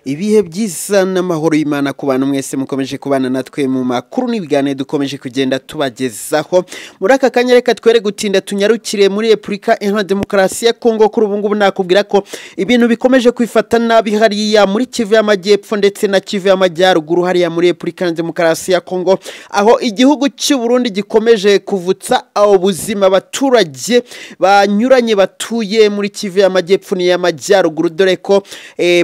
ibihe byiza n'amahoro y'Imana ku bantu mwese mukomeje kubana natwe mu makuru n'ibiganiro dukomeje kugenda tubagezaho muri aka kanya reka twere gutinda tunyarukire muri Republika Iharanira Demokarasi ya Kongo kuri ubu ngubu nakubwira ko ibintu bikomeje kwifata nabi hariya muri Kivu y'Amajyepfo ndetse na Kivu y'Amajyaruguru hariya muri Republika Iharanira Demokarasi ya Kongo aho igihugu cy'u Burundi gikomeje kuvutsa ubuzima abaturage banyuranye batuye muri Kivu y'Amajyepfo n'iy'Amajyaruguru dore ko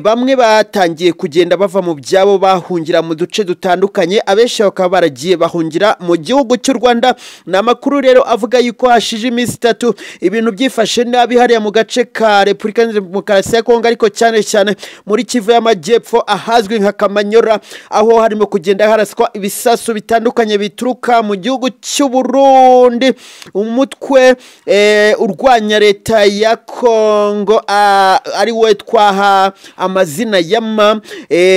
bamwe batangiye kugenda bava mu byabo bahungira mu duce dutandukanye abenshi bakaba baragiye bahungira mu gihugu cy'u Rwanda namakuru rero avuga yuko hashije iminsi 3 ibintu byifashe nabi hariya mu gace ka Republika Iharanira Demokarasi ya Kongo ariko cyane cyane muri Kivu y'Amajyepfo ahazwi nka Kamanyora aho harimo kugenda haraswa ibisasu bitandukanye bituruka mu gihugu cy'u Burundi umutwe urwanya leta ya Kongo ari we twaha amazina yama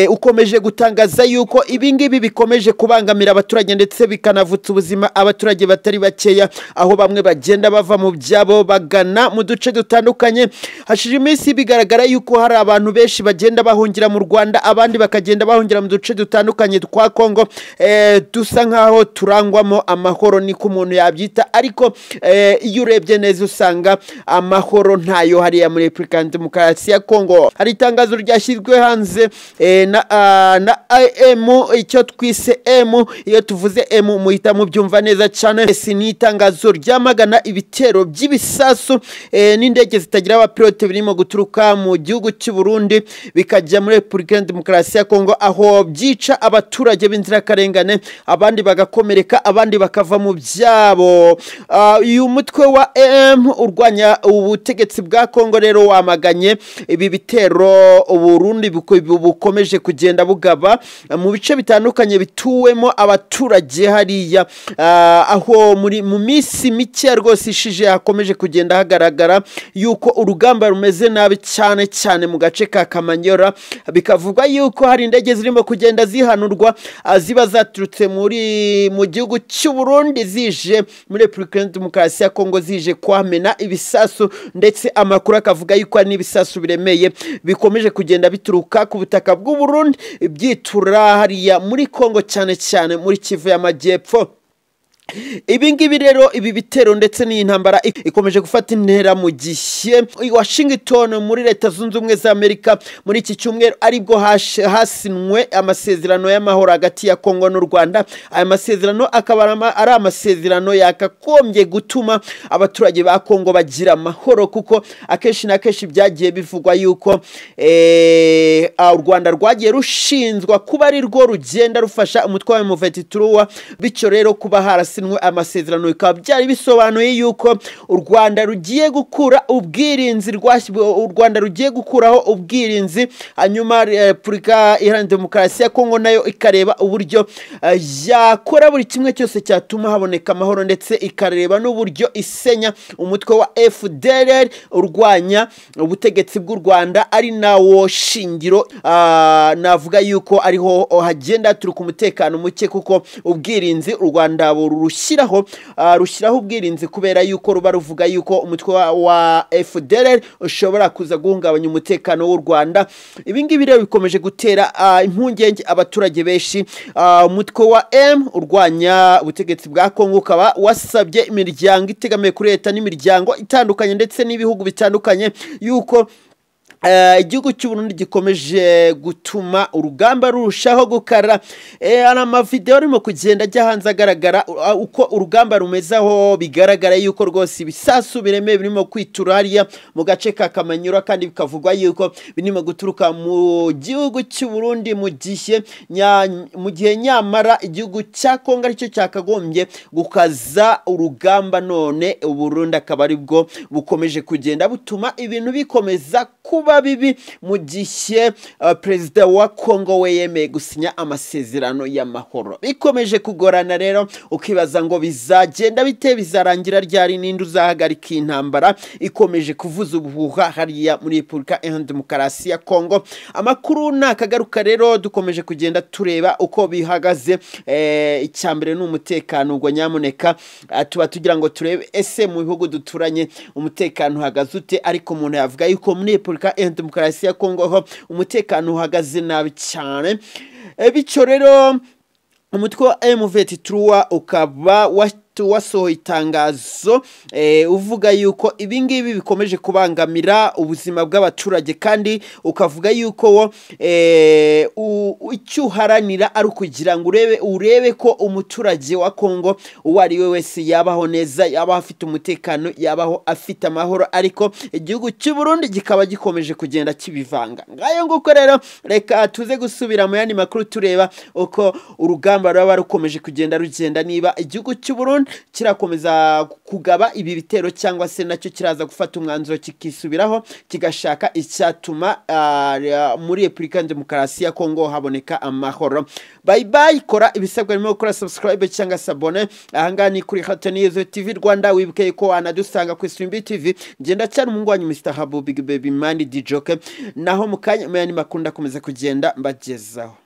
ukomeje gutangaza yuko ibingibi bikomeje kubangamira abaturage ndetse bikanavutsa ubuzima abaturage batari bakeya aho bamwe bagenda bava mu byabo bagana mu duce dutandukanye hashije iminsi bigaragara yuko hari abantu benshi bagenda bahungira mu Rwanda abandi bakagenda bahungira mu duce dutandukanye twa Kongo dusa nkaho turangwamo amahoro ni ku muntu yabyita ariko iyo urebye neza usanga amahoro ntayo hariya muri Republika Iharanira Demokarasi ya Kongo hari itangazo ryashyizwe hanze na AM icyo twise M iyo tuvuze M muhita mubyumva neza cyane ni itangazo ryamagana ibitero by'ibisasu n'indege zitagira abapilote birimo guturuka mu gihugu cy'u Burundi bikajya muri Republika Iharanira Demokarasi ya Kongo aho byica abaturage b'inzirakarengane abandi bagakomereka abandi bakava mu byabo uyu mutwe wa M urwanya ubutegetsi bwa Kongo rero wamaganye ibi bitero Burundi bukomeje kugenda bugaba mu bice bitandukanye bituwemo abaturage hariya aho mu minsi mike rwose ishije hakomeje kugenda hagaragara yuko urugamba rumeze nabi cyane cyane mu gace ka Kamanyora bikavugwa yuko hari indege zirimo kugenda zihanurwa ziba zaturutse mu gihugu cy'u Burundi zije muri Republika Iharanira Demokarasi ya Kongo zije kwamena ibisasu ndetse amakuru akavuga yuko ari n'ibisasu biremeye bikomeje kugenda bituruka ku butaka bw'u Burundi byitura hariya muri Kongo cyane cyane muri Kivu y'Amajyepfo ibingibi rero ibi bitero ndetse n'intambara ikomeje gufata intera mu gihe Washington muri leta zunze ubumwe za Amerika muri iki cyumweru aribwo hasinwe amasezerano y'amahoro hagati ya Kongo n'u Rwanda aya masezerano akaba ari amasezerano yakakombye gutuma abaturage ba Kongo bagira amahoro kuko akenshi na kenshi byagiye bivugwa yuko u Rwanda rwagiye rushinzwa kuba ari rwo rugenda rufasha umutwe wa M23 bityo rero kuba harasinwe amasezerano bikaba byari bisobanuye yuko u Rwanda rugiye gukura ubwirinzi u Rwanda rugiye gukuraho ubwirinzi hanyuma Republika Iharanira Demokarasi ya Kongo nayo ikareba uburyo yakora buri kimwe cyose cyatuma haboneka amahoro ndetse ikareba n'uburyo isenya umutwe wa FDLR urwanya ubutegetsi bw'u Rwanda ari nawo shingiro navuga yuko ariho hagenda turuka umutekano muke kuko ubwirinzi u Rwanda rushyiraho ubwirinzi kubera yuko ruba ruvuga yuko umutwe wa FDLR ushobora kuza guhungabanya umutekano w'u Rwanda ibingibi rero bikomeje gutera impungenge abaturage benshi umutwe wa M urwanya ubutegetsi bwa Kongo ukaba wasabye imiryango itegamiye kuri leta n'imiryango itandukanye ndetse n'ibihugu bitandukanye yuko igihugu cy'u Burundi gikomeje gutuma urugamba rurushaho gukara amavideo arimo kugenda ajya hanze agaragara uko urugamba rumezaho bigaragara yuko rwose ibisasu biremeye birimo kwitura hariya mu gace ka Kamanyura kandi bikavugwa yuko birimo guturuka mu gihugu cy'u Burundi mu gihe nyamara igihugu cya Kongo aricyo cyakagombye gukaza urugamba none u Burundi akaba aribwo bukomeje kugenda butuma ibintu bikomeza kuba bibi mu gihe perezida wa Kongo we yemeye gusinya amasezerano y'amahoro bikomeje kugorana rero ukibaza ngo bizagenda bite bizarangira ryari ninde uzahagarika intambara ikomeje kuvuza ubuhuha hariya muri Republika Iharanira Demokarasi ya Kongo amakuru nakagaruka rero dukomeje kugenda tureba uko bihagaze icyambere n'umutekano ngo nyamuneka tuba tugira ngo turebe ese mu bihugu duturanye umutekano hagaze ute ariko umuntu yavuga yuko muri Republika Demokarasi ya Kongo ho umutekano uhagaze nabi cyane. Bityo rero umutwe wa M23 ukaba wasohoye itangazo uvuga yuko ibingibi bikomeje kubangamira ubuzima bw'abaturage, kandi ukavuga yuko icyuharanira ari kugira ngo urebe ko umuturage wa Kongo uwo ari we wese yabaho neza, yabaho afite umutekano, yabaho afite amahoro, ariko igihugu cy'u Burundi gikaba gikomeje kugenda kibivanga. Ngayo nguko rero reka tuze gusubira mu yandi makuru tureba uko urugamba rwaba rukomeje kugenda rugenda, niba igihugu cy'u Burundi kirakomeza kugaba ibi bitero cyangwa se nacyo kiraza gufata umwanzuro kikisubiraho kigashaka icyatuma muri Repubulika Demokarasi ya Kongo haboneka amahoro. Bye bye, kora ibisabwa birimo gukora subscribe cyangwa sabone ahanga ni kuri Hatanizo TV Rwanda. Wibuke ko anadusanga ku Stream TV. Ngenda cyane umungu wanyu Mr Habu Big Baby Mani Dijoke, naho mukanya mayani makunda komeza kugenda mbagezaho.